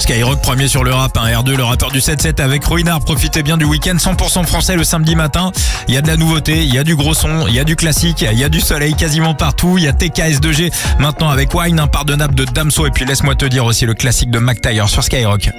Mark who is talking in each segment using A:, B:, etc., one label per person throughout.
A: Skyrock premier sur le rap, R2 le rappeur du 7-7 avec Ruinard. Profitez bien du week-end 100% français le samedi matin. Il y a de la nouveauté, il y a du gros son, il y a du classique, il y a du soleil quasiment partout. Il y a TKS2G maintenant avec Wine, impardonnable de Damso. Et puis laisse-moi te dire aussi le classique de Mac Taylor sur Skyrock.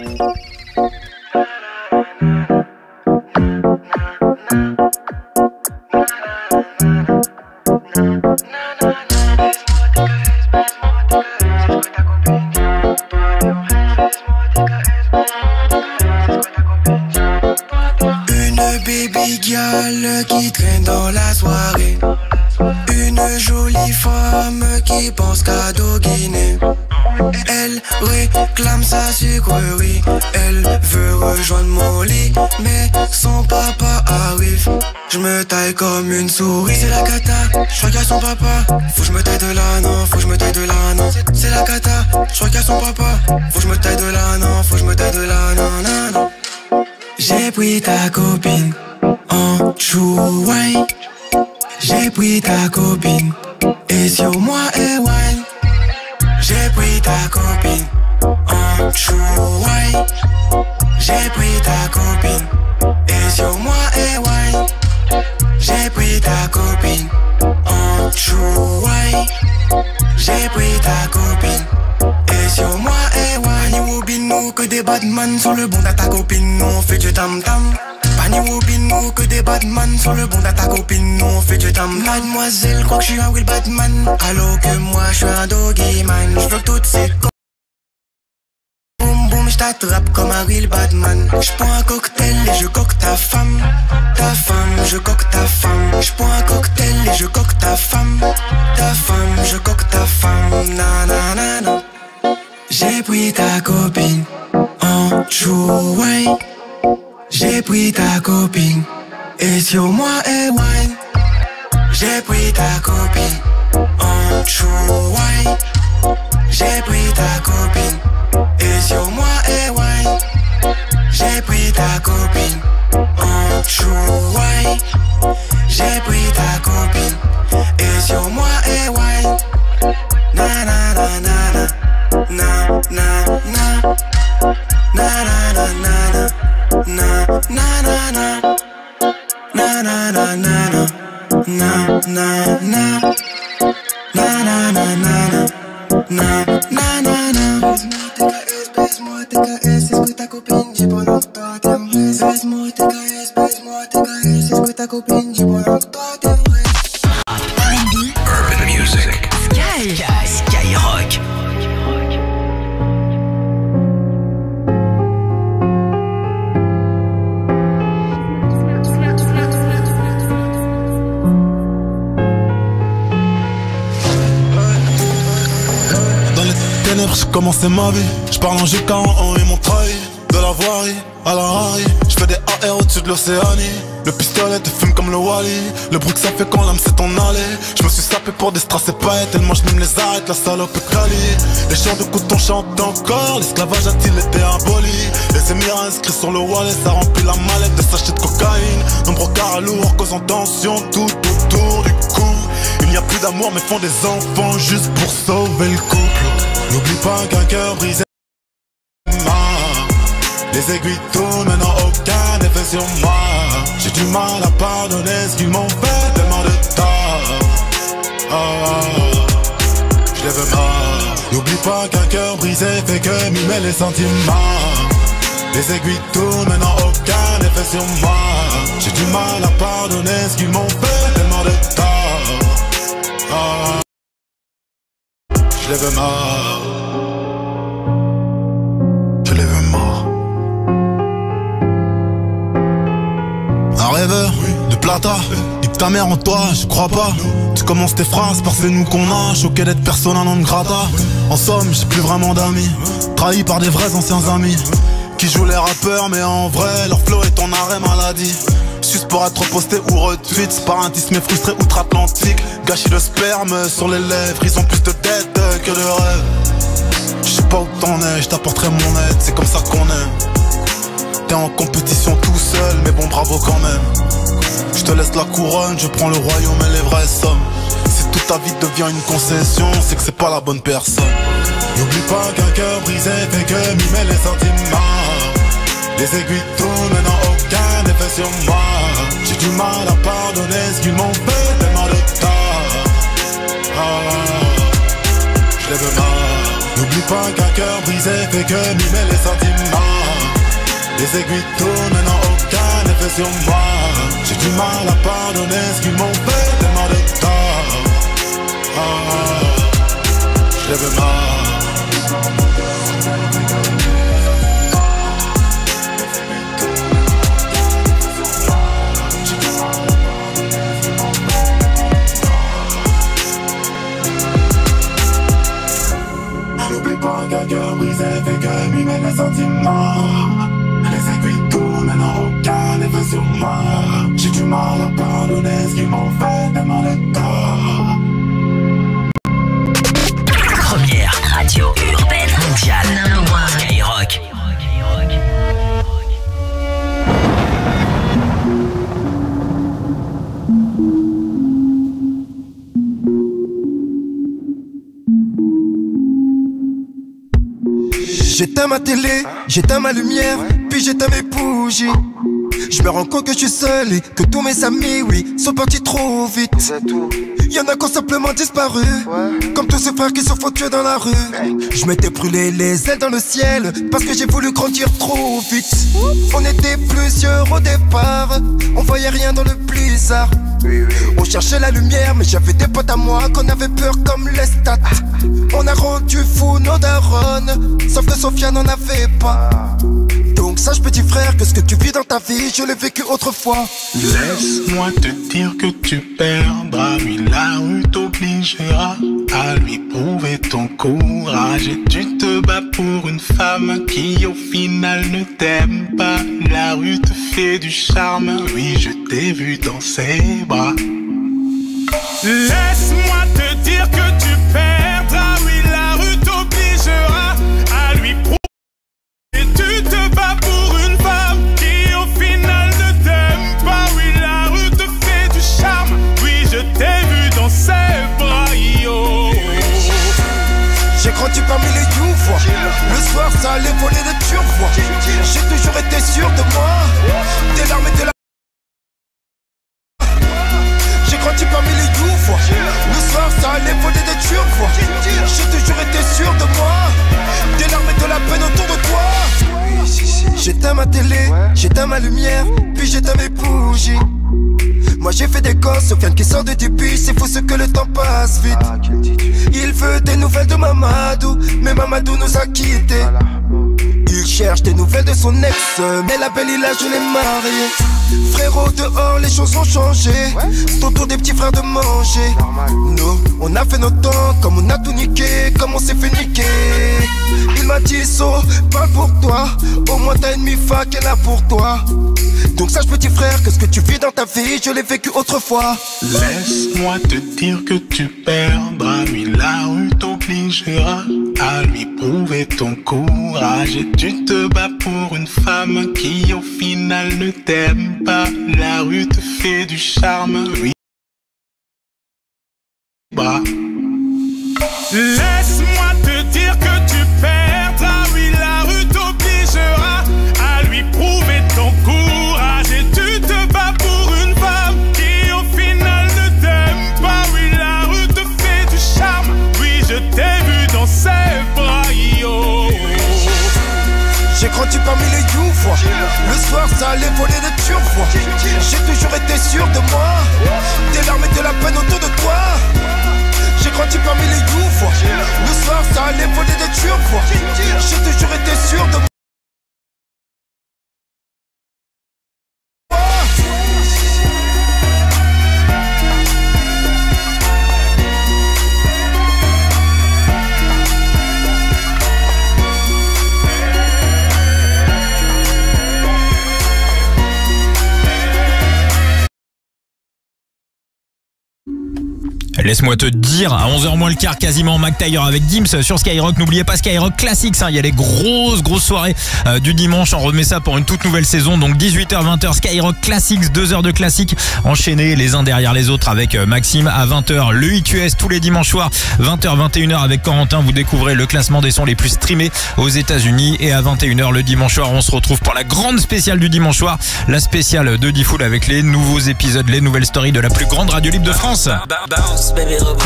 B: Baby girl qui traîne dans la soirée, une jolie femme qui pense qu'à doguiner. Elle réclame sa sucrerie, elle veut rejoindre mon lit, mais son papa arrive. Je me taille comme une souris, c'est la cata, je regarde son papa. Faut que je me taille de là, non, faut que je me taille de là, non. C'est la cata, je regarde son papa. Faut que je me taille de là, non, faut que je me taille de là, non, non, non. J'ai pris ta copine en chouaille. J'ai pris ta copine et sur moi et wine. J'ai pris ta copine en chouaille. J'ai pris ta copine et sur moi et wine. J'ai pris ta copine en chouaille. J'ai pris ta copine et sur moi et wine. Nous que des badman sur le bon de ta copine, nous on fait du tam-tam. Pani Wobin, que des badman sur le bon de ta copine, nous on fait du tam-tam. Mademoiselle crois que je suis un real badman, alors que moi je suis un doggy man. Je veux que toutes ces boum boum, je t'attrape comme un real badman. Je prends un cocktail et je coque ta femme. Ta femme, je coque ta femme. Je prends un cocktail et je coque ta femme. Ta femme, je coque ta femme. Na na na na. J'ai pris ta copine en chouaille. J'ai pris ta copine et sur moi et wine. J'ai pris ta copine en chouaille. J'ai pris ta copine et sur moi et wine. J'ai pris ta copine en chouaille. J'ai pris ta copine et sur moi et wine. Na na na na na. Na na na na na na na na na na na na na na na na na na na baise-moi TKS, c'est ce que ta copine dit pendant que toi t'aimerais. Baise-moi TKS, baise-moi TKS, c'est ce que ta copine dit pendant que toi t'aimerais.
C: Urban Music. Skyrock.
D: J'ai commencé ma vie, j'parle en G40 et mon trahi. De la voirie à la Harry, j'fais des AR au-dessus de l'Océanie. Le pistolet te fume comme le Wally. Le bruit que ça fait quand l'âme s'est en allée. Je me suis sapé pour des strass et paillettes. Tellement je me les arrête, la salope est quali. Les chants de coton chantent encore. L'esclavage a-t-il été aboli? Les émirats inscrits sur le wallet, ça remplit la mallette de sachets de cocaïne. Nombreux carats lourds causant tension tout autour du cou. Il n'y a plus d'amour mais font des enfants juste pour sauver le couple. N'oublie pas qu'un cœur brisé. Les aiguilles tournent, maintenant aucun effet sur moi. J'ai du mal à pardonner ce qu'ils m'ont fait, tellement de tort. Je les veux mal. N'oublie pas qu'un cœur brisé fait que mimer les sentiments. Les aiguilles tournent, maintenant aucun effet sur moi. J'ai du mal à pardonner ce qu'ils m'ont fait, tellement de tort. Je les veux mal. Je les veux mort. Un rêveur de plata, nique ta mère en toi, je crois pas. Tu commences tes phrases par c'est nous qu'on a, choqué d'être persona non grata. En somme, j'ai plus vraiment d'amis, trahi par des vrais anciens amis qui jouent les rappeurs mais en vrai leur flow est en arrêt maladie. Juste pour être posté ou retweet, sparantisme frustré outre-Atlantique. Gâchis de sperme sur les lèvres, ils ont plus de dettes que de rêves. Je sais pas où t'en es, je t'apporterai mon aide, c'est comme ça qu'on aime. T'es en compétition tout seul, mais bon bravo quand même. Je te laisse la couronne, je prends le royaume et les vraies sommes. Si toute ta vie devient une concession, c'est que c'est pas la bonne personne. N'oublie pas qu'un cœur brisé fait que mimer les sentiments. Les aiguilles tournent, maintenant aucun effet sur moi. J'ai du mal à pardonner ce qu'ils m'ont fait, tellement de tort. Je lève ma. N'oublie pas qu'un cœur brisé fait que mimer les sentiments. Les aiguilles tournent, maintenant aucun effet sur moi. J'ai du mal à pardonner ce qu'ils m'ont fait, tellement de tort. Je lève ma. N'oublie pas qu'un cœur brisé fait que mimer les sentiments. Les aiguilles tournent, maintenant aucun effet sur moi. J'ai du mal à pardonner ce qu'ils m'ont fait, tellement de tort.
C: Première radio urbaine mondiale. Skyrock.
E: J'éteins ma télé, j'éteins ma lumière, puis j'éteins mes bougies. Je me rends compte que je suis seul et que tous mes amis, oui, sont partis trop vite. Y'en a qui ont simplement disparu, comme tous ces frères qui se font tuer dans la rue. Je m'étais brûlé les ailes dans le ciel, parce que j'ai voulu grandir trop vite. On était plusieurs au départ, on voyait rien dans le blizzard. On cherchait la lumière, mais j'avais des potes à moi qu'on avait peur comme les stats. On a rendu fou nos darons, sauf que Sophia n'en avait pas. Donc sache petit frère que ce que tu vis dans ta vie, je l'ai vécu autrefois.
D: Laisse-moi te dire que tu perdras, oui la rue t'obligera à lui prouver ton courage. Et tu te bats pour une femme qui au final ne t'aime pas. La rue te fait du charme, oui je t'ai vu dans ses bras.
F: Laisse-moi te dire que tu perdras, oui la rue t'obligera à lui prouver. Et tu te bats pour une femme qui au final ne t'aime pas. Oui la rue te fait du charme, oui je t'ai vu dans ses bras, yo.
E: J'ai grandi parmi les youvois. Le soir ça allait voler des turquois. J'ai toujours été sûr de moi. Des larmes et de la. J'ai grandi parmi les youvois. Le soir ça allait voler des turquois. J'ai toujours été sûr de moi. Des larmes et de la peine autour de toi. J'éteins ma télé, j'éteins ma lumière, puis j'éteins mes bougies. Moi j'ai fait des gosses, Sofiane qui sort de début. C'est fou ce que le temps passe vite. Il veut des nouvelles de Mamadou, mais Mamadou nous a quittés. Il cherche des nouvelles de son ex, mais la belle il a je l'ai mariée. Frérot dehors les choses ont changé. C'est au tour des petits frères de manger. Nous on a fait notre temps, comme on a tout niqué, comme on s'est fait niquer. Il m'a dit So, parle pour toi. Au moins t'as une mifa qu'elle a pour toi. Donc sache petit frère que ce que tu vis dans ta vie, je l'ai vécu autrefois.
D: Laisse-moi te dire que tu perdras, oui la rue t'obligera à lui prouver ton courage. Et tu te bats pour une femme qui au final ne t'aime pas. La rue te fait du charme, oui. Bah.
F: Laisse-moi te dire que tu perdras, oui la rue t'obligera à lui prouver ton courage. Et tu te bats pour une femme qui au final ne t'aime pas. Oui la rue te fait du charme, oui je t'ai vu dans ses bras, yo.
E: J'ai grandi parmi les youvois. Le soir ça allait voler des turquois. J'ai toujours été sûr de moi. Des larmes et de la peine autour de toi. J'ai grandi parmi les youvois. Le soir ça allait voler des turquois. J'ai toujours été sûr de moi.
A: Laisse-moi te dire, à 11h moins le quart quasiment, Mac Taylor avec Gims sur Skyrock. N'oubliez pas Skyrock Classics, il y a les grosses soirées du dimanche. On remet ça pour une toute nouvelle saison, donc 18h-20h Skyrock Classics, 2 heures de classiques enchaînés les uns derrière les autres avec Maxime. À 20h le IQS tous les dimanches soirs, 20h-21h avec Corentin. Vous découvrez le classement des sons les plus streamés aux États-Unis. Et à 21h le dimanche soir, on se retrouve pour la grande spéciale du dimanche soir, la spéciale de D-Fool avec les nouveaux épisodes, les nouvelles stories de la plus grande radio libre de France.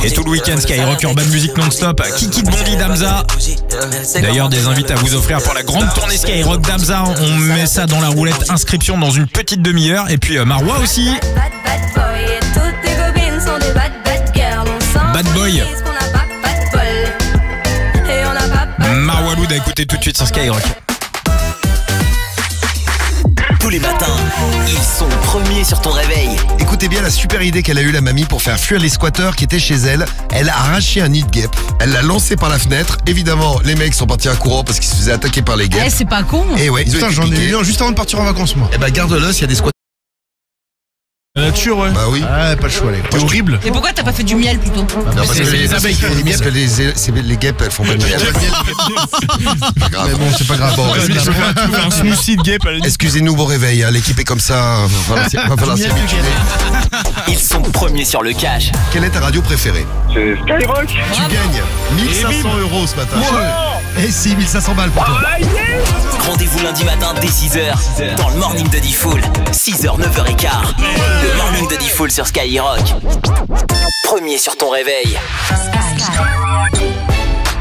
A: Et tout le week-end Skyrock Urban Music non-stop, Kiki de Bondy, Damza. D'ailleurs des invités à vous offrir pour la grande tournée Skyrock. Damza, on met ça dans la roulette, inscription dans une petite demi-heure. Et puis Marwa aussi. Bad Boy. Marwa Loud à écouter tout de suite sur Skyrock.
C: Tous les matins, ils sont premiers sur ton réveil.
G: Écoutez bien la super idée qu'elle a eue la mamie pour faire fuir les squatteurs qui étaient chez elle. Elle a arraché un nid de guêpes. Elle l'a lancé par la fenêtre. Évidemment, les mecs sont partis à courant parce qu'ils se faisaient attaquer par les guêpes.
H: Eh, c'est pas con.
G: Et ouais,
D: Putain, j'en ai eu un juste avant de partir en vacances, moi.
G: Eh ben, garde-le, s'il y a des squatteurs.
D: La nature, ouais.
G: Bah oui.
D: Ah, pas le choix, les gars. C'est horrible.
H: Et pourquoi t'as pas fait du miel plutôt?
G: Non, parce que les abeilles, parce que les guêpes, elles font pas de miel. Pas grave.
D: Mais bon, c'est pas grave. Bon,
F: Je vais trouver un smoothie de guêpe.
G: excusez-nous, bon réveil. Hein. L'équipe est comme ça. Va falloir s'y habituer.
C: Ils sont premiers sur le cash.
G: Quelle est ta radio préférée?
I: C'est Skyrock.
G: Tu gagnes 1500 € ce matin. Et si, 1500 balles pour toi.
C: Rendez-vous lundi matin dès 6h dans le Morning de D-Fool. 6h, 9h15. Le Morning de D-Fool sur Skyrock. Premier sur ton réveil.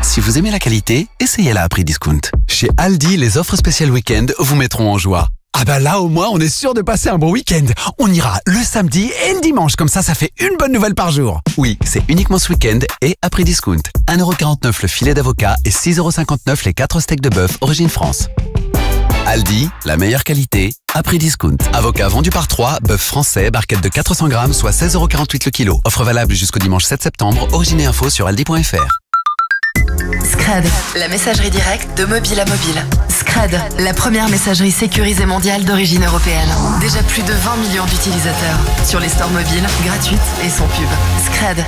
J: Si vous aimez la qualité, essayez-la à prix discount. Chez Aldi, les offres spéciales week-end vous mettront en joie. Ah bah là au moins on est sûr de passer un bon week-end. On ira le samedi et le dimanche, comme ça fait une bonne nouvelle par jour. Oui, c'est uniquement ce week-end et à prix discount. 1,49€ le filet d'avocat et 6,59€ les 4 steaks de bœuf origine France. Aldi, la meilleure qualité, à prix discount. Avocat vendu par 3, bœuf français, barquette de 400 grammes, soit 16,48€ le kilo. Offre valable jusqu'au dimanche 7 septembre, origine et info sur aldi.fr.
K: Scred, la messagerie directe de mobile à mobile. Scred, la première messagerie sécurisée mondiale d'origine européenne. Déjà plus de 20 millions d'utilisateurs. Sur les stores mobiles, gratuites et sans pub. Scred.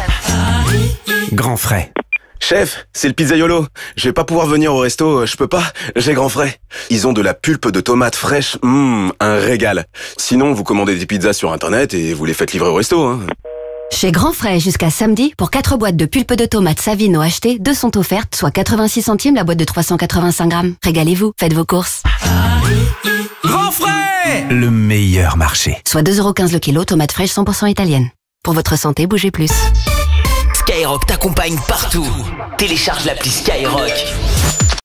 L: Grand frais. Chef, c'est le pizzaiolo. Je vais pas pouvoir venir au resto, je peux pas, j'ai grand frais. Ils ont de la pulpe de tomates fraîches, un régal. Sinon, vous commandez des pizzas sur internet et vous les faites livrer au resto, hein.
M: Chez Grand Frais, jusqu'à samedi, pour 4 boîtes de pulpe de tomates Savino achetées, 2 sont offertes, soit 86 centimes la boîte de 385 grammes. Régalez-vous, faites vos courses.
C: Grand frais.
J: Le meilleur marché.
M: Soit 2,15€ le kilo, tomates fraîches 100% italiennes. Pour votre santé, bougez plus.
C: Skyrock t'accompagne partout. Télécharge l'appli Skyrock.